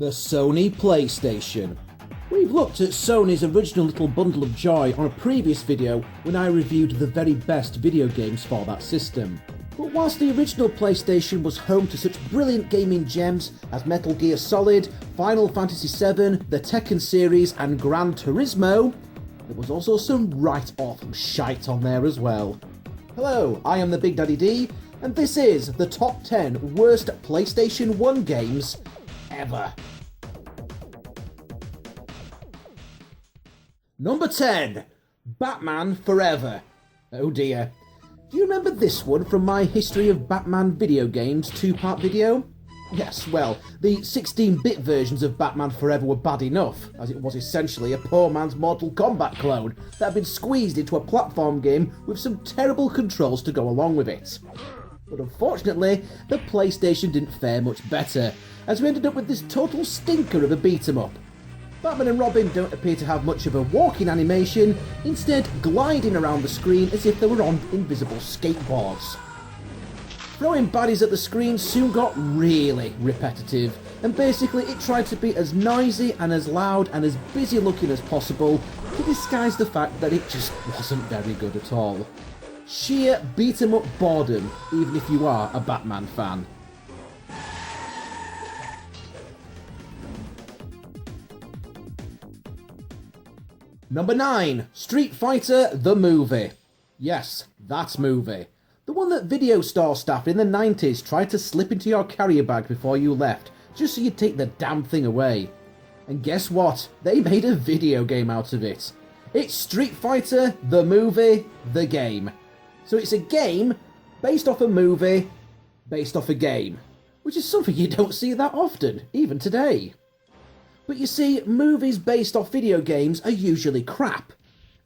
The Sony PlayStation. We've looked at Sony's original little bundle of joy on a previous video when I reviewed the very best video games for that system. But whilst the original PlayStation was home to such brilliant gaming gems as Metal Gear Solid, Final Fantasy VII, the Tekken series and Gran Turismo, there was also some right awful shite on there as well. Hello, I am the Big Daddy D, and this is the top 10 worst PlayStation 1 games ever. Number 10, Batman Forever. Oh dear. Do you remember this one from my History of Batman video games 2-part video? Yes, well, the 16-bit versions of Batman Forever were bad enough, as it was essentially a poor man's Mortal Kombat clone that had been squeezed into a platform game with some terrible controls to go along with it. But unfortunately, the PlayStation didn't fare much better, as we ended up with this total stinker of a beat-em-up. Batman and Robin don't appear to have much of a walking animation, instead gliding around the screen as if they were on invisible skateboards. Throwing baddies at the screen soon got really repetitive, and basically it tried to be as noisy and as loud and as busy looking as possible to disguise the fact that it just wasn't very good at all. Sheer beat-em-up boredom, even if you are a Batman fan. Number 9, Street Fighter the movie. Yes, that movie. The one that video store staff in the 90s tried to slip into your carrier bag before you left, just so you'd take the damn thing away. And guess what? They made a video game out of it. It's Street Fighter the movie, the game. So it's a game based off a movie, based off a game. Which is something you don't see that often, even today. But you see, movies based off video games are usually crap.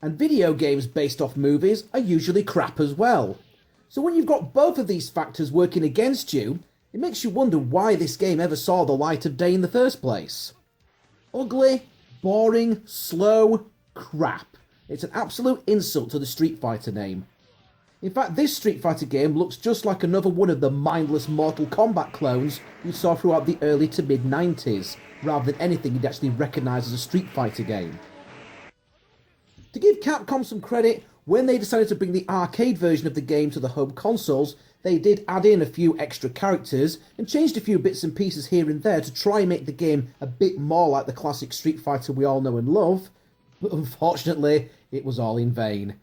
And video games based off movies are usually crap as well. So when you've got both of these factors working against you, it makes you wonder why this game ever saw the light of day in the first place. Ugly, boring, slow, crap. It's an absolute insult to the Street Fighter name. In fact, this Street Fighter game looks just like another one of the mindless Mortal Kombat clones you saw throughout the early to mid-90s, rather than anything you'd actually recognise as a Street Fighter game. To give Capcom some credit, when they decided to bring the arcade version of the game to the home consoles, they did add in a few extra characters and changed a few bits and pieces here and there to try and make the game a bit more like the classic Street Fighter we all know and love, but unfortunately, it was all in vain.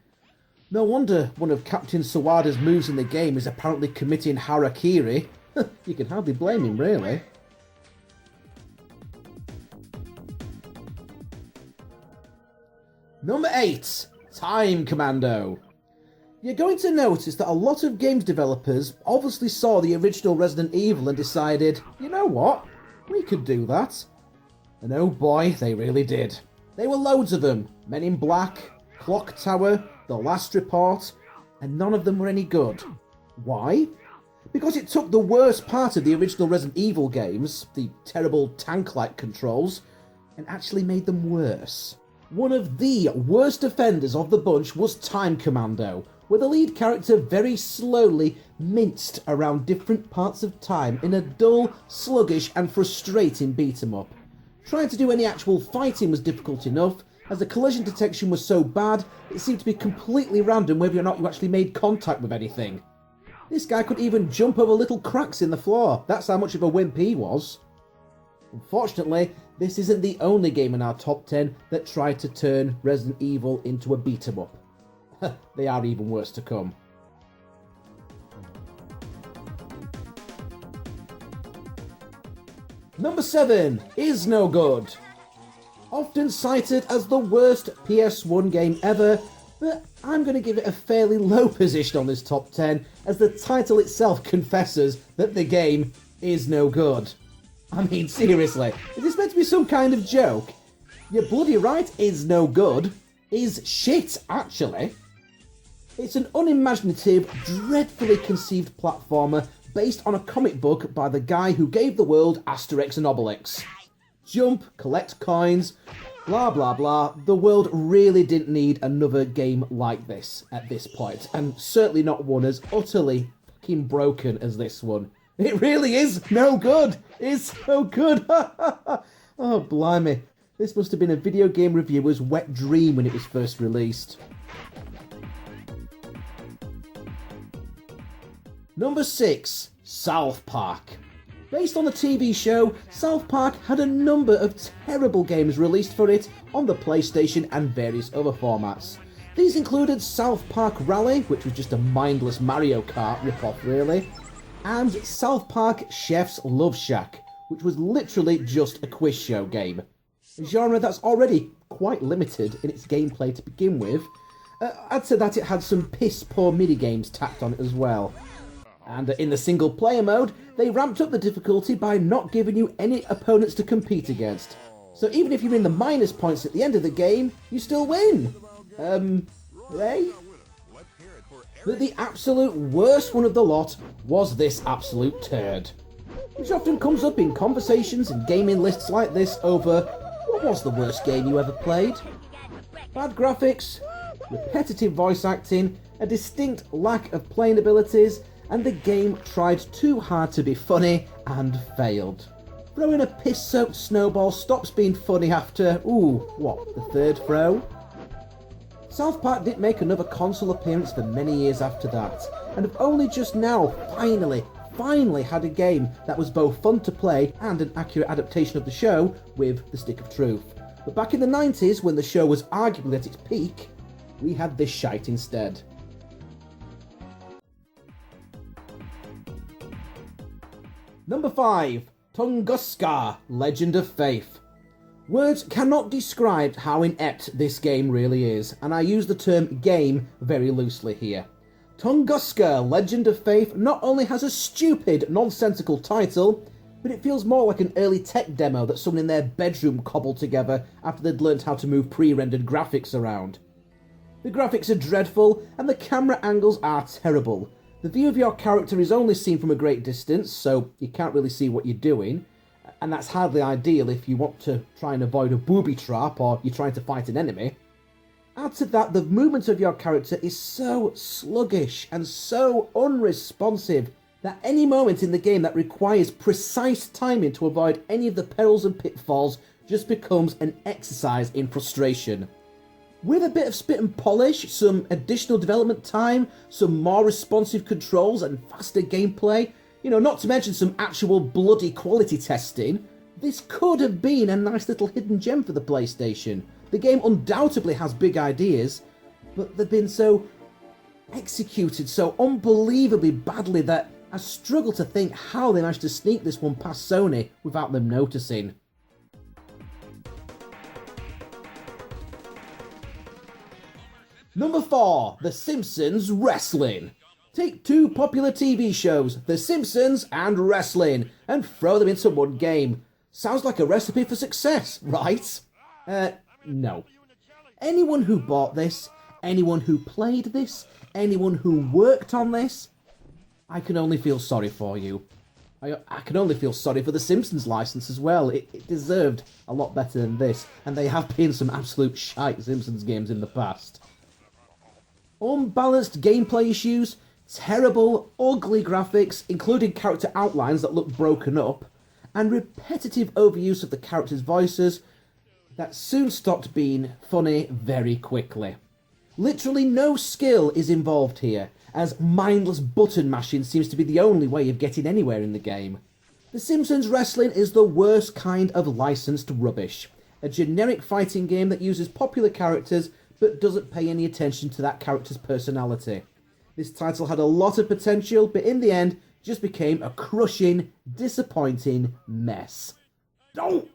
No wonder one of Captain Sawada's moves in the game is apparently committing harakiri. You can hardly blame him, really. Number 8, Time Commando. You're going to notice that a lot of games developers obviously saw the original Resident Evil and decided, you know what, we could do that. And oh boy, they really did. There were loads of them. Men in Black, Clock Tower, The Last Report, and none of them were any good. Why? Because it took the worst part of the original Resident Evil games, the terrible tank-like controls, and actually made them worse. One of the worst offenders of the bunch was Time Commando, where the lead character very slowly minced around different parts of time in a dull, sluggish and frustrating beat-em-up. Trying to do any actual fighting was difficult enough, as the collision detection was so bad, it seemed to be completely random whether or not you actually made contact with anything. This guy could even jump over little cracks in the floor, that's how much of a wimp he was. Unfortunately, this isn't the only game in our top 10 that tried to turn Resident Evil into a beat-em-up. They are even worse to come. Number 7 is no good. Often cited as the worst PS1 game ever, but I'm going to give it a fairly low position on this top 10, as the title itself confesses that the game is no good. I mean, seriously, is this meant to be some kind of joke? You're bloody right, is no good. Is shit, actually. It's an unimaginative, dreadfully conceived platformer based on a comic book by the guy who gave the world Asterix and Obelix. Jump, collect coins, blah blah blah. The world really didn't need another game like this at this point, and certainly not one as utterly fucking broken as this one. It really is no good. It's so good. Oh, blimey. This must have been a video game reviewer's wet dream when it was first released. Number 6. South Park. Based on the TV show, South Park had a number of terrible games released for it on the PlayStation and various other formats. These included South Park Rally, which was just a mindless Mario Kart ripoff really, and South Park Chef's Love Shack, which was literally just a quiz show game. A genre that's already quite limited in its gameplay to begin with. Add to that it had some piss-poor minigames tacked on it as well. And in the single-player mode, they ramped up the difficulty by not giving you any opponents to compete against. So even if you're in the minus points at the end of the game, you still win. Right? But the absolute worst one of the lot was this absolute turd, which often comes up in conversations and gaming lists like this over what was the worst game you ever played? Bad graphics, repetitive voice acting, a distinct lack of playing abilities, and the game tried too hard to be funny and failed. Throwing a piss-soaked snowball stops being funny after, the third throw? South Park didn't make another console appearance for many years after that, and have only just now finally had a game that was both fun to play and an accurate adaptation of the show with The Stick of Truth. But back in the 90s, when the show was arguably at its peak, we had this shite instead. Number 5. Tonguska, Legend of Faith. Words cannot describe how inept this game really is, and I use the term game very loosely here. Tonguska, Legend of Faith not only has a stupid, nonsensical title, but it feels more like an early tech demo that someone in their bedroom cobbled together after they'd learned how to move pre-rendered graphics around. The graphics are dreadful, and the camera angles are terrible. The view of your character is only seen from a great distance, so you can't really see what you're doing, and that's hardly ideal if you want to try and avoid a booby trap or you're trying to fight an enemy. Add to that, the movement of your character is so sluggish and so unresponsive that any moment in the game that requires precise timing to avoid any of the perils and pitfalls just becomes an exercise in frustration. With a bit of spit and polish, some additional development time, some more responsive controls and faster gameplay, not to mention some actual bloody quality testing, this could have been a nice little hidden gem for the PlayStation. The game undoubtedly has big ideas, but they've been so executed so unbelievably badly that I struggle to think how they managed to sneak this one past Sony without them noticing. Number 4. The Simpsons Wrestling. Take two popular TV shows, The Simpsons and Wrestling, and throw them into one game. Sounds like a recipe for success, right? No. Anyone who bought this, anyone who played this, anyone who worked on this, I can only feel sorry for you. I can only feel sorry for the Simpsons license as well. It deserved a lot better than this, and they have been some absolute shite Simpsons games in the past. Unbalanced gameplay issues, terrible, ugly graphics, including character outlines that look broken up, and repetitive overuse of the characters' voices that soon stopped being funny very quickly. Literally no skill is involved here, as mindless button mashing seems to be the only way of getting anywhere in the game. The Simpsons Wrestling is the worst kind of licensed rubbish. A generic fighting game that uses popular characters but doesn't pay any attention to that character's personality. This title had a lot of potential, but in the end just became a crushing, disappointing mess. Don't!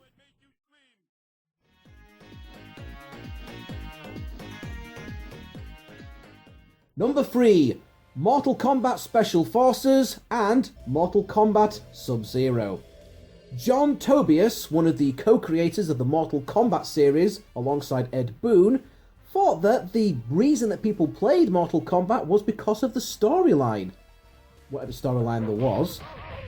Number 3. Mortal Kombat Special Forces and Mortal Kombat Sub-Zero. John Tobias, one of the co-creators of the Mortal Kombat series, alongside Ed Boon, thought that the reason that people played Mortal Kombat was because of the storyline. Whatever storyline there was.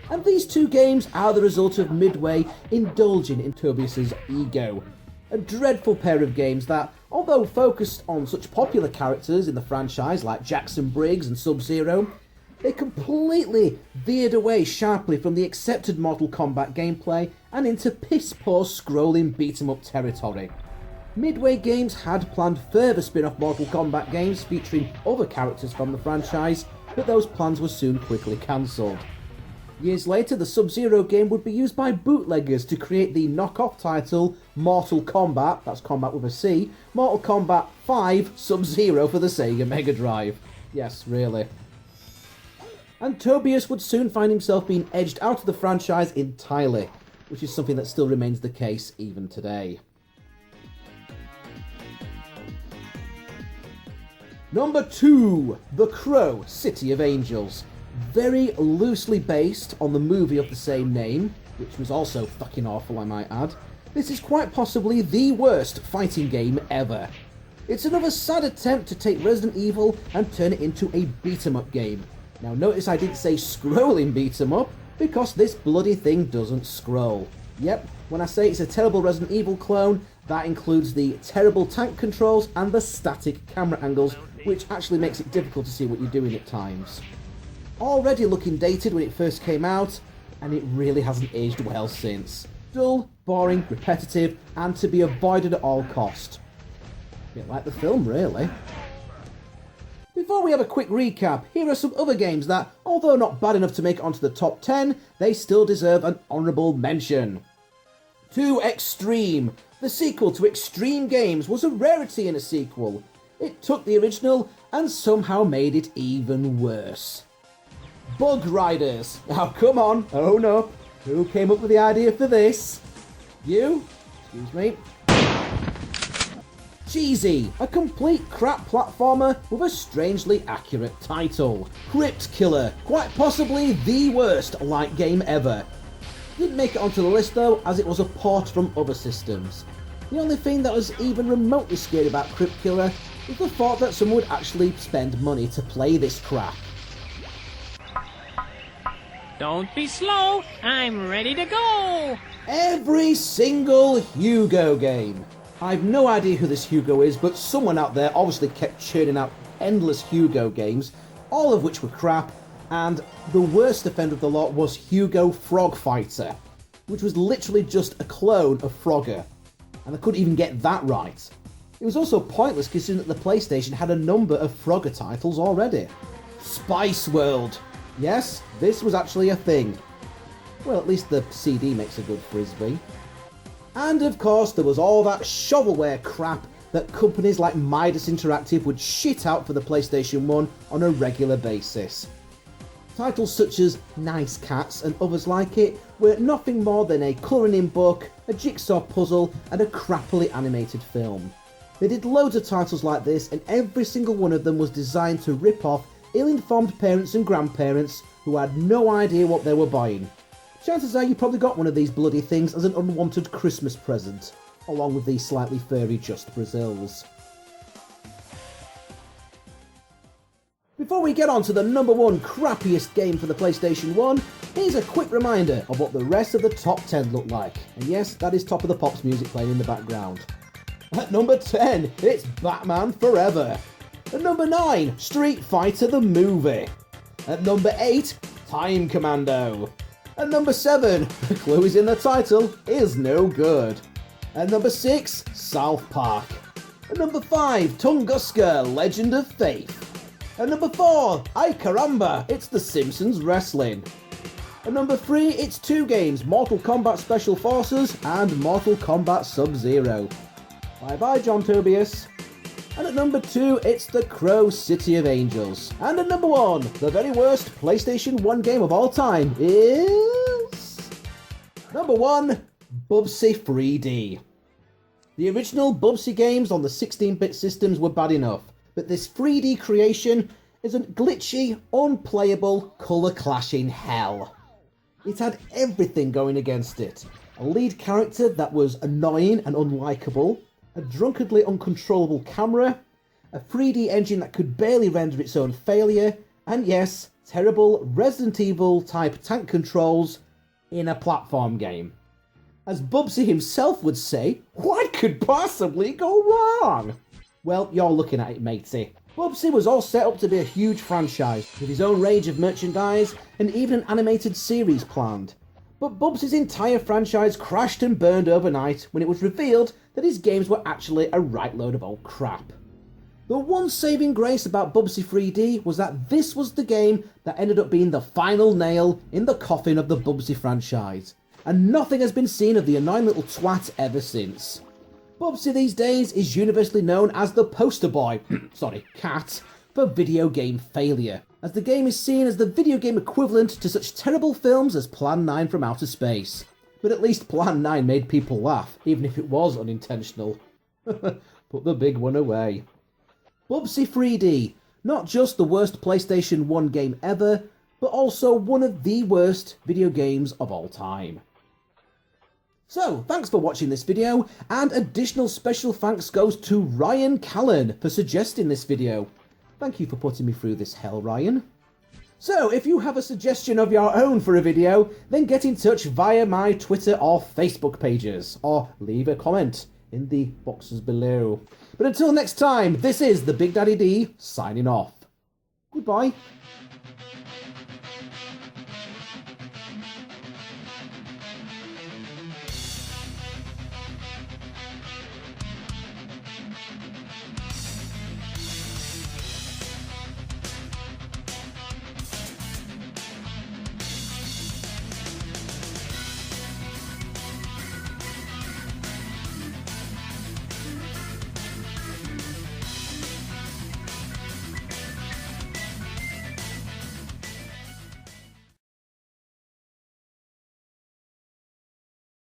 And these two games are the result of Midway indulging in Tobias's ego. A dreadful pair of games that, although focused on such popular characters in the franchise like Jackson Briggs and Sub-Zero, They completely veered away sharply from the accepted Mortal Kombat gameplay and into piss-poor scrolling beat-em-up territory. Midway Games had planned further spin-off Mortal Kombat games featuring other characters from the franchise, but those plans were soon quickly cancelled. Years later, the Sub-Zero game would be used by bootleggers to create the knockoff title Mortal Kombat, that's combat with a C, Mortal Kombat 5 Sub-Zero for the Sega Mega Drive. Yes, really. And Tobias would soon find himself being edged out of the franchise entirely, which is something that still remains the case even today. Number 2, The Crow, City of Angels. Very loosely based on the movie of the same name, which was also fucking awful, I might add. This is quite possibly the worst fighting game ever. It's another sad attempt to take Resident Evil and turn it into a beat-em-up game. Now notice I didn't say scrolling beat-em-up, because this bloody thing doesn't scroll. Yep, when I say it's a terrible Resident Evil clone, that includes the terrible tank controls and the static camera angles, which actually makes it difficult to see what you're doing at times. Already looking dated when it first came out, and it really hasn't aged well since. Dull, boring, repetitive, and to be avoided at all cost. A bit like the film, really. Before we have a quick recap, here are some other games that, although not bad enough to make it onto the top 10, they still deserve an honourable mention. 2 Extreme. The sequel to Extreme Games was a rarity in a sequel. It took the original and somehow made it even worse. Bug Riders. Now come on, own up. Who came up with the idea for this? You? Excuse me. Cheesy, a complete crap platformer with a strangely accurate title. Crypt Killer, quite possibly the worst light game ever. Didn't make it onto the list though, as it was a port from other systems. The only thing that was even remotely scary about Crypt Killer was the thought that someone would actually spend money to play this crap. Don't be slow, I'm ready to go! Every single Hugo game. I've no idea who this Hugo is, but someone out there obviously kept churning out endless Hugo games, all of which were crap, and the worst offender of the lot was Hugo Frog Fighter, which was literally just a clone of Frogger, and I couldn't even get that right. It was also pointless considering that the PlayStation had a number of Frogger titles already. Spice World. Yes, this was actually a thing. Well, at least the CD makes a good frisbee. And of course, there was all that shovelware crap that companies like Midas Interactive would shit out for the PlayStation 1 on a regular basis. Titles such as Nice Cats and others like it were nothing more than a colouring-in book, a jigsaw puzzle, and a crappily animated film. They did loads of titles like this, and every single one of them was designed to rip off ill-informed parents and grandparents who had no idea what they were buying. Chances are you probably got one of these bloody things as an unwanted Christmas present, along with these slightly furry Just Brazils. Before we get on to the number 1 crappiest game for the PlayStation 1, here's a quick reminder of what the rest of the top 10 look like. And yes, that is Top of the Pops music playing in the background. At number 10, it's Batman Forever. At number 9, Street Fighter the Movie. At number 8, Time Commando. At number 7, the clue is in the title, is no good. At number 6, South Park. At number 5, Tonguska, Legend of Faith. At number 4, ay caramba, it's the Simpsons Wrestling. At number 3, it's 2 games, Mortal Kombat Special Forces and Mortal Kombat Sub-Zero. Bye bye, John Tobias. And at number 2, it's The Crow, City of Angels. And at number 1, the very worst PlayStation 1 game of all time is... Number 1, Bubsy 3D. The original Bubsy games on the 16-bit systems were bad enough, but this 3D creation is a glitchy, unplayable, colour-clashing hell. It had everything going against it. A lead character that was annoying and unlikable, a drunkenly uncontrollable camera, a 3D engine that could barely render its own failure, and yes, terrible Resident Evil type tank controls in a platform game. As Bubsy himself would say, what could possibly go wrong? Well, you're looking at it, matey. Bubsy was all set up to be a huge franchise, with his own range of merchandise and even an animated series planned. But Bubsy's entire franchise crashed and burned overnight when it was revealed that his games were actually a right load of old crap. The one saving grace about Bubsy 3D was that this was the game that ended up being the final nail in the coffin of the Bubsy franchise, and nothing has been seen of the annoying little twat ever since. Bubsy these days is universally known as the poster boy, cat, for video game failure, as the game is seen as the video game equivalent to such terrible films as Plan 9 from Outer Space. But at least Plan 9 made people laugh, even if it was unintentional. Put the big one away. Bubsy 3D, not just the worst PlayStation 1 game ever, but also one of the worst video games of all time. So, thanks for watching this video, and additional special thanks goes to Ryan Callan for suggesting this video. Thank you for putting me through this hell, Ryan. So, if you have a suggestion of your own for a video, then get in touch via my Twitter or Facebook pages, or leave a comment in the boxes below. But until next time, this is the Big Daddy D signing off. Goodbye.